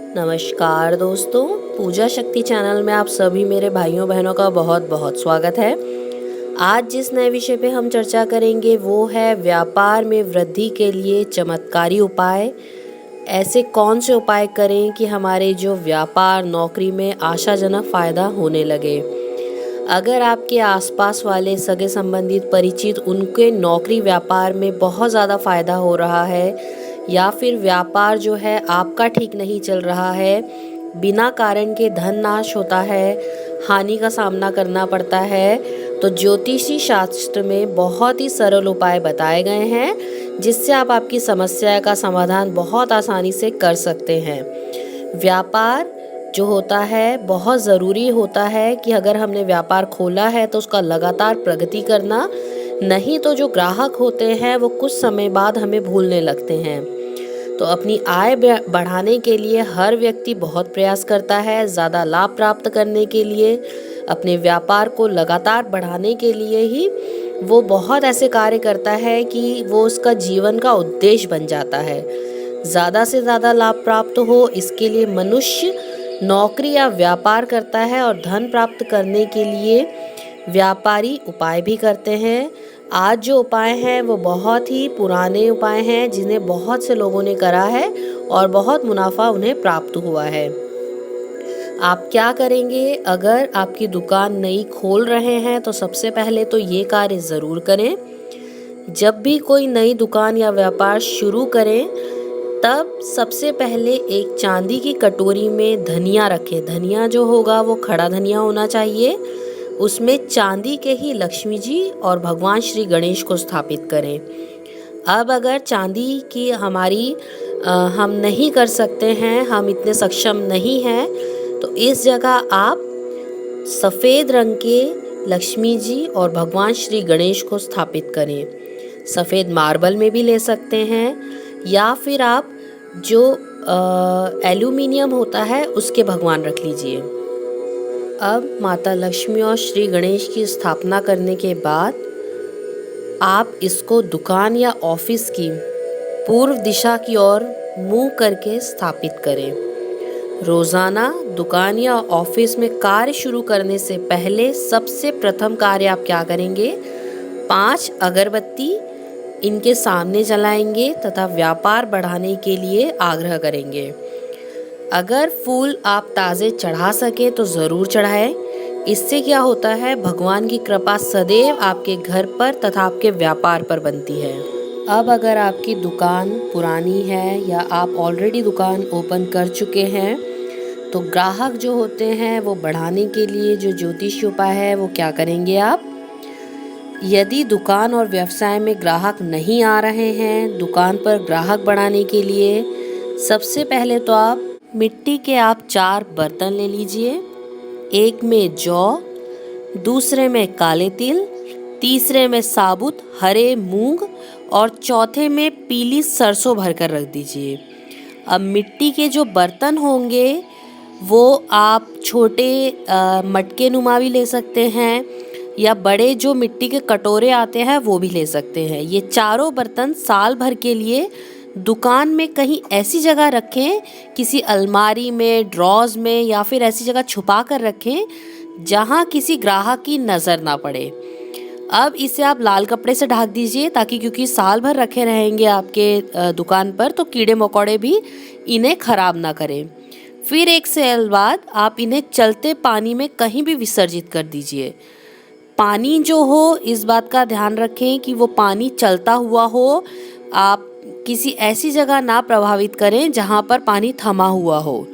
नमस्कार दोस्तों, पूजा शक्ति चैनल में आप सभी मेरे भाइयों बहनों का बहुत बहुत स्वागत है। आज जिस नए विषय पे हम चर्चा करेंगे वो है व्यापार में वृद्धि के लिए चमत्कारी उपाय। ऐसे कौन से उपाय करें कि हमारे जो व्यापार नौकरी में आशाजनक फ़ायदा होने लगे। अगर आपके आसपास वाले सगे संबंधित परिचित उनके नौकरी व्यापार में बहुत ज़्यादा फ़ायदा हो रहा है या फिर व्यापार जो है आपका ठीक नहीं चल रहा है, बिना कारण के धन नाश होता है, हानि का सामना करना पड़ता है, तो ज्योतिषी शास्त्र में बहुत ही सरल उपाय बताए गए हैं जिससे आप आपकी समस्या का समाधान बहुत आसानी से कर सकते हैं। व्यापार जो होता है बहुत ज़रूरी होता है कि अगर हमने व्यापार खोला है तो उसका लगातार प्रगति करना, नहीं तो जो ग्राहक होते हैं वो कुछ समय बाद हमें भूलने लगते हैं। तो अपनी आय बढ़ाने के लिए हर व्यक्ति बहुत प्रयास करता है, ज़्यादा लाभ प्राप्त करने के लिए, अपने व्यापार को लगातार बढ़ाने के लिए ही वो बहुत ऐसे कार्य करता है कि वो उसका जीवन का उद्देश्य बन जाता है। ज़्यादा से ज़्यादा लाभ प्राप्त हो इसके लिए मनुष्य नौकरी या व्यापार करता है और धन प्राप्त करने के लिए व्यापारी उपाय भी करते हैं। आज जो उपाय हैं वो बहुत ही पुराने उपाय हैं जिन्हें बहुत से लोगों ने करा है और बहुत मुनाफा उन्हें प्राप्त हुआ है। आप क्या करेंगे? अगर आपकी दुकान नई खोल रहे हैं तो सबसे पहले तो ये कार्य ज़रूर करें। जब भी कोई नई दुकान या व्यापार शुरू करें तब सबसे पहले एक चांदी की कटोरी में धनिया रखें। धनिया जो होगा वो खड़ा धनिया होना चाहिए। उसमें चांदी के ही लक्ष्मी जी और भगवान श्री गणेश को स्थापित करें। अब अगर चांदी की हम नहीं कर सकते हैं, हम इतने सक्षम नहीं हैं, तो इस जगह आप सफ़ेद रंग के लक्ष्मी जी और भगवान श्री गणेश को स्थापित करें। सफ़ेद मार्बल में भी ले सकते हैं या फिर आप जो एल्यूमिनियम होता है उसके भगवान रख लीजिए। अब माता लक्ष्मी और श्री गणेश की स्थापना करने के बाद आप इसको दुकान या ऑफिस की पूर्व दिशा की ओर मुंह करके स्थापित करें। रोज़ाना दुकान या ऑफिस में कार्य शुरू करने से पहले सबसे प्रथम कार्य आप क्या करेंगे? 5 अगरबत्ती इनके सामने जलाएंगे तथा व्यापार बढ़ाने के लिए आग्रह करेंगे। अगर फूल आप ताज़े चढ़ा सकें तो ज़रूर चढ़ाएं। इससे क्या होता है, भगवान की कृपा सदैव आपके घर पर तथा आपके व्यापार पर बनती है। अब अगर आपकी दुकान पुरानी है या आप ऑलरेडी दुकान ओपन कर चुके हैं तो ग्राहक जो होते हैं वो बढ़ाने के लिए जो ज्योतिषी उपाय है वो क्या करेंगे आप? यदि दुकान और व्यवसाय में ग्राहक नहीं आ रहे हैं, दुकान पर ग्राहक बढ़ाने के लिए सबसे पहले तो आप मिट्टी के 4 बर्तन ले लीजिए। एक में जौ, दूसरे में काले तिल, तीसरे में साबुत हरे मूंग और चौथे में पीली सरसों भरकर रख दीजिए। अब मिट्टी के जो बर्तन होंगे वो आप छोटे मटके नुमा भी ले सकते हैं या बड़े जो मिट्टी के कटोरे आते हैं वो भी ले सकते हैं। ये चारों बर्तन साल भर के लिए दुकान में कहीं ऐसी जगह रखें, किसी अलमारी में, ड्रॉज में या फिर ऐसी जगह छुपा कर रखें जहां किसी ग्राहक की नज़र ना पड़े। अब इसे आप लाल कपड़े से ढक दीजिए ताकि क्योंकि साल भर रखे रहेंगे आपके दुकान पर तो कीड़े मकोड़े भी इन्हें ख़राब ना करें। फिर 1 साल बाद आप इन्हें चलते पानी में कहीं भी विसर्जित कर दीजिए। पानी जो हो इस बात का ध्यान रखें कि वो पानी चलता हुआ हो। आप किसी ऐसी जगह ना प्रभावित करें जहां पर पानी थमा हुआ हो।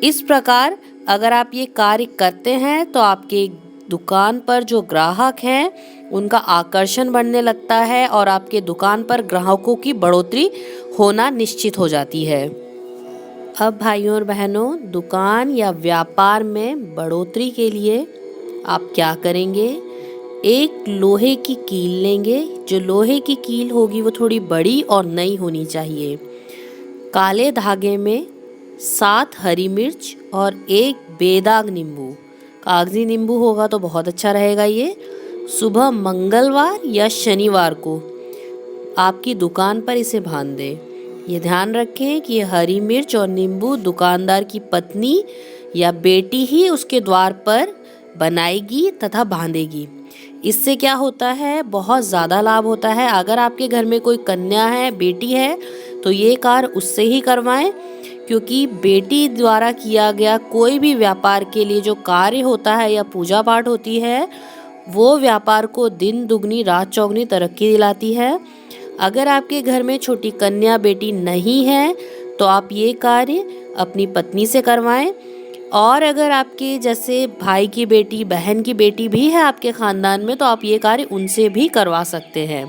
इस प्रकार अगर आप ये कार्य करते हैं तो आपके दुकान पर जो ग्राहक हैं उनका आकर्षण बढ़ने लगता है और आपके दुकान पर ग्राहकों की बढ़ोतरी होना निश्चित हो जाती है। अब भाइयों और बहनों, दुकान या व्यापार में बढ़ोतरी के लिए आप क्या करेंगे? एक लोहे की कील लेंगे। जो लोहे की कील होगी वो थोड़ी बड़ी और नई होनी चाहिए। काले धागे में 7 हरी मिर्च और 1 बेदाग नींबू, कागजी नींबू होगा तो बहुत अच्छा रहेगा। ये सुबह मंगलवार या शनिवार को आपकी दुकान पर इसे बांध दें। ये ध्यान रखें कि हरी मिर्च और नींबू दुकानदार की पत्नी या बेटी ही उसके द्वार पर बनाएगी तथा बांधेगी। इससे क्या होता है, बहुत ज़्यादा लाभ होता है। अगर आपके घर में कोई कन्या है, बेटी है, तो ये कार्य उससे ही करवाएं, क्योंकि बेटी द्वारा किया गया कोई भी व्यापार के लिए जो कार्य होता है या पूजा पाठ होती है, वो व्यापार को दिन दुगनी रात चौगनी तरक्की दिलाती है। अगर आपके घर में छोटी कन्या बेटी नहीं है तो आप ये कार्य अपनी पत्नी से करवाएं। और अगर आपके जैसे भाई की बेटी, बहन की बेटी भी है आपके ख़ानदान में, तो आप ये कार्य उनसे भी करवा सकते हैं।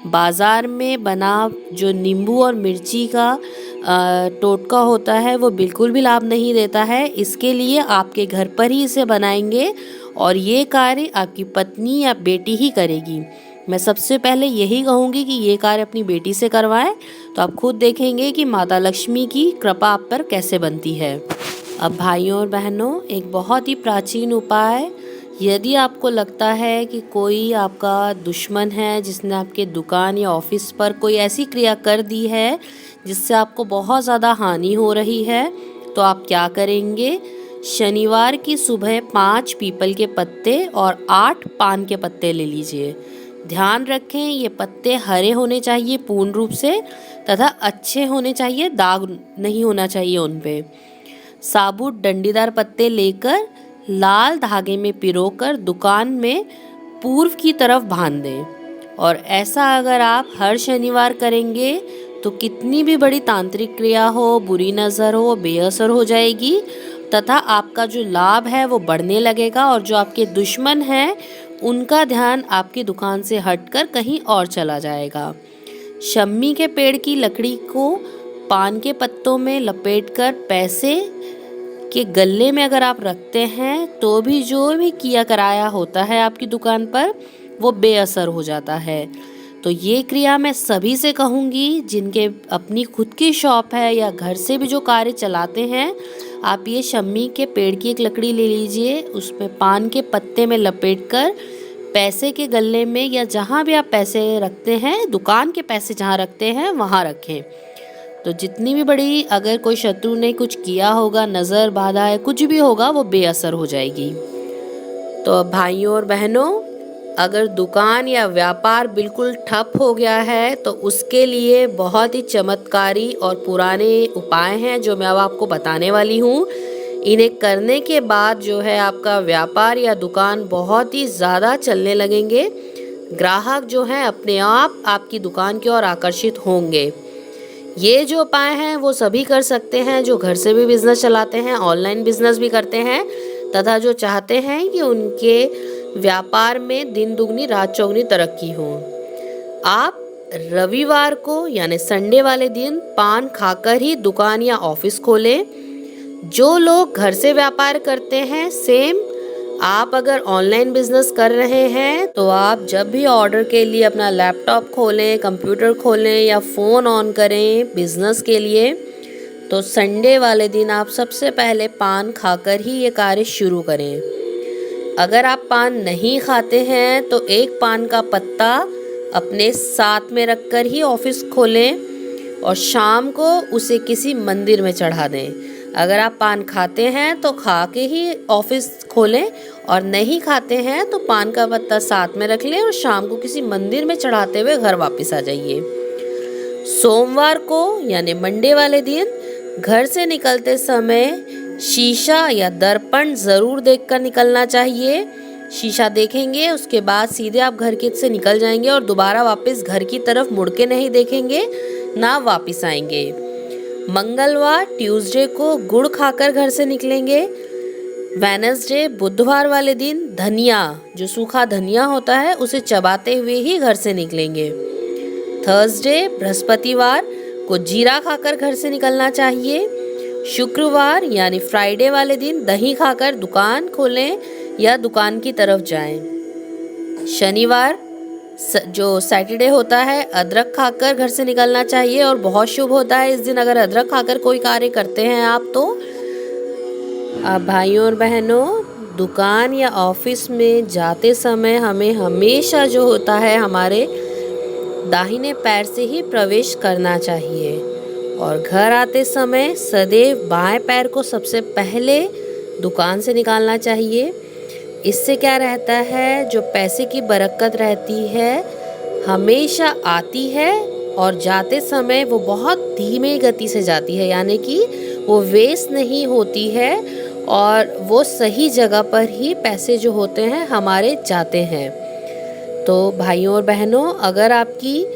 बाज़ार में बना जो नींबू और मिर्ची का टोटका होता है वो बिल्कुल भी लाभ नहीं देता है। इसके लिए आपके घर पर ही इसे बनाएंगे और ये कार्य आपकी पत्नी या बेटी ही करेगी। मैं सबसे पहले यही कहूँगी कि ये कार्य अपनी बेटी से करवाएं, तो आप खुद देखेंगे कि माता लक्ष्मी की कृपा आप पर कैसे बनती है। अब भाइयों और बहनों, एक बहुत ही प्राचीन उपाय, यदि आपको लगता है कि कोई आपका दुश्मन है जिसने आपके दुकान या ऑफिस पर कोई ऐसी क्रिया कर दी है जिससे आपको बहुत ज़्यादा हानि हो रही है, तो आप क्या करेंगे, शनिवार की सुबह 5 पीपल के पत्ते और 8 पान के पत्ते ले लीजिए। ध्यान रखें ये पत्ते हरे होने चाहिए पूर्ण रूप से, तथा अच्छे होने चाहिए, दाग नहीं होना चाहिए उन पे। साबुत डंडीदार पत्ते लेकर लाल धागे में पिरोकर दुकान में पूर्व की तरफ बांध दें। और ऐसा अगर आप हर शनिवार करेंगे तो कितनी भी बड़ी तांत्रिक क्रिया हो, बुरी नज़र हो, बेअसर हो जाएगी, तथा आपका जो लाभ है वो बढ़ने लगेगा और जो आपके दुश्मन हैं उनका ध्यान आपकी दुकान से हटकर कहीं और चला जाएगा। शम्मी के पेड़ की लकड़ी को पान के पत्तों में लपेटकर पैसे के गल्ले में अगर आप रखते हैं तो भी जो भी किया कराया होता है आपकी दुकान पर वो बेअसर हो जाता है। तो ये क्रिया मैं सभी से कहूँगी जिनके अपनी खुद की शॉप है या घर से भी जो कार्य चलाते हैं, आप ये शम्मी के पेड़ की एक लकड़ी ले लीजिए, उसमें पान के पत्ते में लपेटकर पैसे के गल्ले में या जहाँ भी आप पैसे रखते हैं, दुकान के पैसे जहाँ रखते हैं वहाँ रखें। तो जितनी भी बड़ी अगर कोई शत्रु ने कुछ किया होगा, नज़र बाधा है, कुछ भी होगा, वो बेअसर हो जाएगी। तो भाइयों और बहनों, अगर दुकान या व्यापार बिल्कुल ठप हो गया है तो उसके लिए बहुत ही चमत्कारी और पुराने उपाय हैं जो मैं अब आपको बताने वाली हूँ। इन्हें करने के बाद जो है आपका व्यापार या दुकान बहुत ही ज़्यादा चलने लगेंगे। ग्राहक जो हैं अपने आप आपकी दुकान की ओर आकर्षित होंगे। ये जो उपाय हैं वो सभी कर सकते हैं जो घर से भी बिजनेस चलाते हैं, ऑनलाइन बिजनेस भी करते हैं, तथा जो चाहते हैं कि उनके व्यापार में दिन दुगनी रात चौगनी तरक्की हो। आप रविवार को यानी संडे वाले दिन पान खाकर ही दुकान या ऑफिस खोलें। जो लोग घर से व्यापार करते हैं, सेम आप अगर ऑनलाइन बिजनेस कर रहे हैं तो आप जब भी ऑर्डर के लिए अपना लैपटॉप खोलें, कंप्यूटर खोलें या फ़ोन ऑन करें बिजनेस के लिए, तो संडे वाले दिन आप सबसे पहले पान खाकर ही ये कार्य शुरू करें। अगर आप पान नहीं खाते हैं तो एक पान का पत्ता अपने साथ में रखकर ही ऑफिस खोलें और शाम को उसे किसी मंदिर में चढ़ा दें। अगर आप पान खाते हैं तो खा के ही ऑफिस खोलें और नहीं खाते हैं तो पान का पत्ता साथ में रख लें और शाम को किसी मंदिर में चढ़ाते हुए घर वापस आ जाइए। सोमवार को यानी मंडे वाले दिन घर से निकलते समय शीशा या दर्पण ज़रूर देखकर निकलना चाहिए। शीशा देखेंगे उसके बाद सीधे आप घर के से निकल जाएंगे और दोबारा वापस घर की तरफ मुड़ के नहीं देखेंगे, ना वापस आएंगे। मंगलवार ट्यूसडे को गुड़ खाकर घर से निकलेंगे। वेडनेसडे बुधवार वाले दिन धनिया, जो सूखा धनिया होता है, उसे चबाते हुए ही घर से निकलेंगे। थर्सडे बृहस्पतिवार को जीरा खाकर घर से निकलना चाहिए। शुक्रवार यानी फ्राइडे वाले दिन दही खाकर दुकान खोलें या दुकान की तरफ जाएं। शनिवार जो सैटरडे होता है, अदरक खाकर घर से निकलना चाहिए और बहुत शुभ होता है इस दिन अगर अदरक खाकर कोई कार्य करते हैं आप तो। आप भाइयों और बहनों, दुकान या ऑफिस में जाते समय हमें हमेशा जो होता है हमारे दाहिने पैर से ही प्रवेश करना चाहिए। और घर आते समय सदैव बाएं पैर को सबसे पहले दुकान से निकालना चाहिए। इससे क्या रहता है, जो पैसे की बरकत रहती है हमेशा आती है और जाते समय वो बहुत धीमी गति से जाती है, यानी कि वो वेस्ट नहीं होती है और वो सही जगह पर ही पैसे जो होते हैं हमारे जाते हैं। तो भाइयों और बहनों, अगर आपकी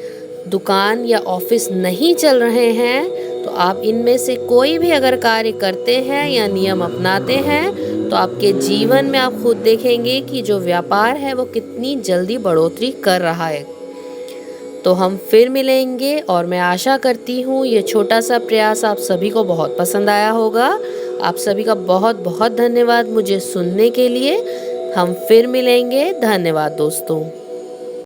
दुकान या ऑफिस नहीं चल रहे हैं तो आप इनमें से कोई भी अगर कार्य करते हैं या नियम अपनाते हैं तो आपके जीवन में आप खुद देखेंगे कि जो व्यापार है वो कितनी जल्दी बढ़ोतरी कर रहा है। तो हम फिर मिलेंगे और मैं आशा करती हूँ ये छोटा सा प्रयास आप सभी को बहुत पसंद आया होगा। आप सभी का बहुत बहुत धन्यवाद मुझे सुनने के लिए। हम फिर मिलेंगे। धन्यवाद दोस्तों।